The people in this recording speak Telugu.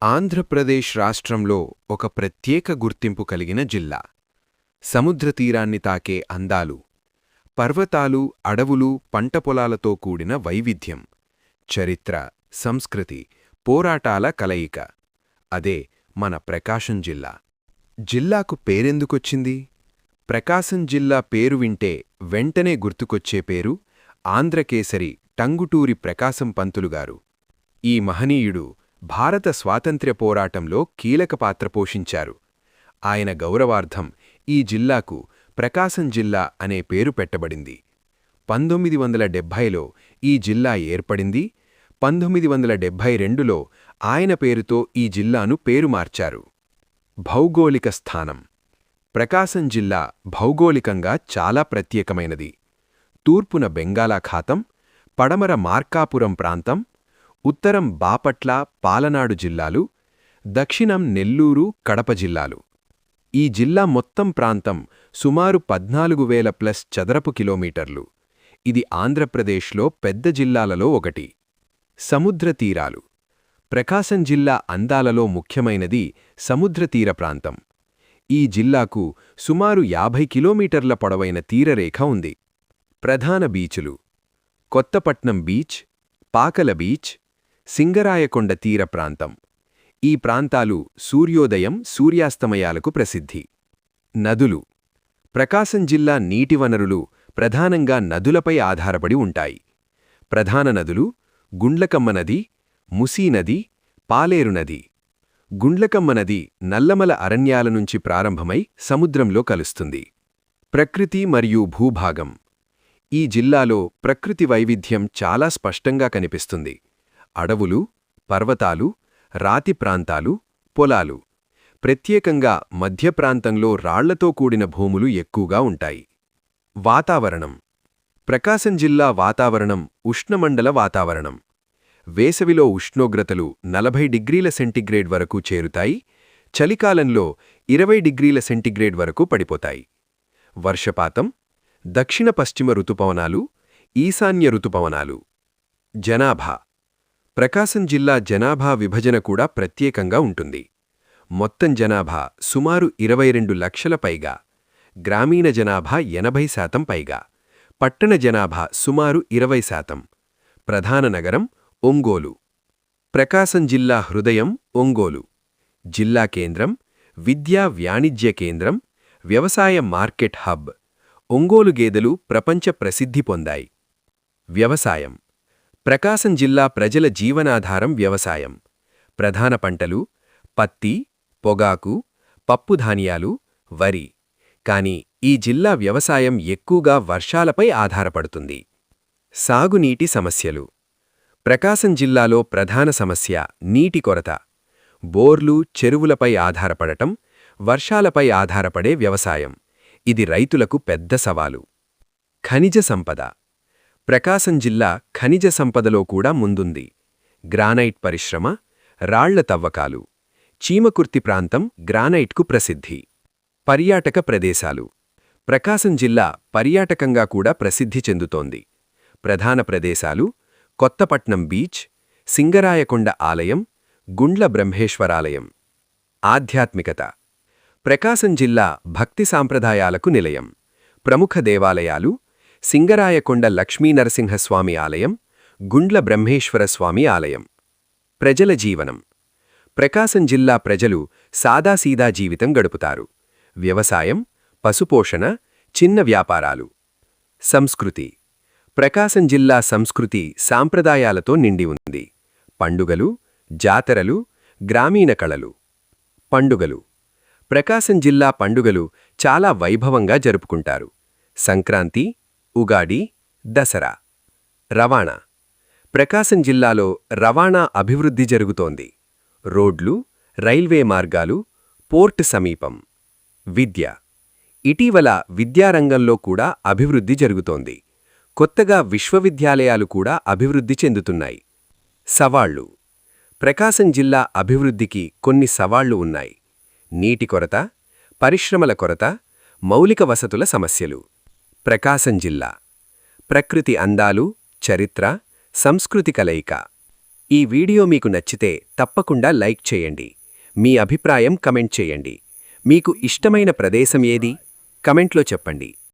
ఆంధ్రప్రదేశ్ రాష్ట్రంలో ఒక ప్రత్యేక గుర్తింపు కలిగిన జిల్లా. సముద్రతీరాన్ని తాకే అందాలు, పర్వతాలు, అడవులు, పంటపొలాలతో కూడిన వైవిధ్యం, చరిత్ర, సంస్కృతి, పోరాటాల కలయిక. అదే మన ప్రకాశం జిల్లా. జిల్లాకు పేరెందుకొచ్చింది? ప్రకాశం జిల్లా పేరు వింటే వెంటనే గుర్తుకొచ్చే పేరు ఆంధ్రకేసరి టంగుటూరి ప్రకాశం పంతులుగారు. ఈ మహనీయుడు భారత స్వాతంత్ర్య పోరాటంలో కీలక పాత్ర పోషించారు. ఆయన గౌరవార్థం ఈ జిల్లాకు ప్రకాశం జిల్లా అనే పేరు పెట్టబడింది. 1970లో ఈ జిల్లా ఏర్పడింది. 1972లో ఆయన పేరుతో ఈ జిల్లాను పేరు మార్చారు. భౌగోళిక స్థానం. ప్రకాశం జిల్లా భౌగోళికంగా చాలా ప్రత్యేకమైనది. తూర్పున బెంగాళాఖాతం, పడమర మార్కాపురం ప్రాంతం, ఉత్తరం బాపట్ల, పాలనాడు జిల్లాలు, దక్షిణం నెల్లూరు, కడప జిల్లాలు. ఈ జిల్లా మొత్తం ప్రాంతం సుమారు 14,000+ చదరపు కిలోమీటర్లు. ఇది ఆంధ్రప్రదేశ్లో పెద్ద జిల్లాలలో ఒకటి. సముద్రతీరాలు. ప్రకాశం జిల్లా అందాలలో ముఖ్యమైనది సముద్రతీర ప్రాంతం. ఈ జిల్లాకు సుమారు 50 కిలోమీటర్ల పొడవైన తీరరేఖ ఉంది. ప్రధాన బీచులు: కొత్తపట్నం బీచ్, పాకల బీచ్, సింగరాయకొండ తీర ప్రాంతం. ఈ ప్రాంతాలు సూర్యోదయం, సూర్యాస్తమయాలకు ప్రసిద్ధి. నదులు. ప్రకాశం జిల్లా నీటి వనరులు ప్రధానంగా నదులపై ఆధారపడి ఉంటాయి. ప్రధాన నదులు: గుండ్లకమ్మ నది, ముసీ నది, పాలేరు నది. గుండ్లకమ్మ నది నల్లమల అరణ్యాల నుంచి ప్రారంభమై సముద్రంలో కలుస్తుంది. ప్రకృతి మరియు భూభాగం. ఈ జిల్లాలో ప్రకృతి వైవిధ్యం చాలా స్పష్టంగా కనిపిస్తుంది. అడవులు, పర్వతాలు, రాతి ప్రాంతాలు, పొలాలు. ప్రత్యేకంగా మధ్య ప్రాంతంలో రాళ్లతో కూడిన భూములు ఎక్కువగా ఉంటాయి. వాతావరణం. ప్రకాశం జిల్లా వాతావరణం ఉష్ణమండల వాతావరణం. వేసవిలో ఉష్ణోగ్రతలు 40 డిగ్రీల సెంటీగ్రేడ్ వరకు చేరుతాయి. చలికాలంలో 20 డిగ్రీల సెంటీగ్రేడ్ వరకు పడిపోతాయి. వర్షపాతం. దక్షిణ పశ్చిమ ఋతుపవనాలు, ఈశాన్య ఋతుపవనాలు. జనాభా. ప్రకాశం జిల్లా జనాభా విభజన కూడా ప్రత్యేకంగా ఉంటుంది. మొత్తం జనాభా సుమారు 22 లక్షల పైగా. గ్రామీణ జనాభా 80% పైగా. పట్టణ జనాభా సుమారు 20%. ప్రధాన నగరం ఒంగోలు. ప్రకాశం జిల్లా హృదయం ఒంగోలు. జిల్లా కేంద్రం, విద్యా వాణిజ్య కేంద్రం, వ్యవసాయ మార్కెట్ హబ్. ఒంగోలు గేదెలు ప్రపంచ ప్రసిద్ధి పొందాయి. వ్యవసాయం. ప్రకాశం జిల్లా ప్రజల జీవనాధారం వ్యవసాయం. ప్రధాన పంటలు పత్తి, పొగాకు, పప్పుధాన్యాలు, వరి. కాని ఈ జిల్లా వ్యవసాయం ఎక్కువగా వర్షాలపై ఆధారపడుతుంది. సాగునీటి సమస్యలు. ప్రకాశం జిల్లాలో ప్రధాన సమస్య నీటి కొరత. బోర్లు, చెరువులపై ఆధారపడటం, వర్షాలపై ఆధారపడే వ్యవసాయం. ఇది రైతులకు పెద్ద సవాలు. ఖనిజ సంపద. ప్రకాశం జిల్లా ఖనిజ సంపదలో కూడా ముందుంది. గ్రానైట్ పరిశ్రమ, రాళ్ల తవ్వకాలు. చీమకుర్తి ప్రాంతం గ్రానైట్కు ప్రసిద్ధి. పర్యాటక ప్రదేశాలు. ప్రకాశం జిల్లా పర్యాటకంగా కూడా ప్రసిద్ధి చెందుతోంది. ప్రధాన ప్రదేశాలు: కొత్తపట్నం బీచ్, సింగరాయకొండ ఆలయం, గుండ్ల బ్రహ్మేశ్వరాలయం. ఆధ్యాత్మికత. ప్రకాశం జిల్లా భక్తి సాంప్రదాయాలకు నిలయం. ప్రముఖ దేవాలయాలు: సింగరాయకొండ లక్ష్మీనరసింహస్వామి ఆలయం, గుండ్ల బ్రహ్మేశ్వరస్వామి ఆలయం. ప్రజల జీవనం. ప్రకాశం జిల్లా ప్రజలు సాదాసీదా జీవితం గడుపుతారు. వ్యవసాయం, పశుపోషణ, చిన్న వ్యాపారాలు. సంస్కృతి. ప్రకాశం జిల్లా సంస్కృతి సాంప్రదాయాలతో నిండి ఉంది. పండుగలు, జాతరలు, గ్రామీణ కళలు. పండుగలు. ప్రకాశం జిల్లా పండుగలు చాలా వైభవంగా జరుపుకుంటారు. సంక్రాంతి, ఉగాది, దసరా. రవాణా. ప్రకాశం జిల్లాలో రవాణా అభివృద్ధి జరుగుతోంది. రోడ్లు, రైల్వే మార్గాలు, పోర్ట్ సమీపం. విద్య. ఇటీవల విద్యారంగంలో కూడా అభివృద్ధి జరుగుతోంది. కొత్తగా విశ్వవిద్యాలయాలు కూడా అభివృద్ధి చెందుతున్నాయి. సవాళ్లు. ప్రకాశం జిల్లా అభివృద్ధికి కొన్ని సవాళ్లు ఉన్నాయి. నీటి కొరత, పరిశ్రమల కొరత, మౌలిక వసతుల సమస్యలు. ప్రకాశం జిల్లా. ప్రకృతి అందాలు, చరిత్ర, సంస్కృతి కలయిక. ఈ వీడియో మీకు నచ్చితే తప్పకుండా లైక్ చేయండి. మీ అభిప్రాయం కమెంట్ చేయండి. మీకు ఇష్టమైన ప్రదేశం ఏది? కమెంట్లో చెప్పండి.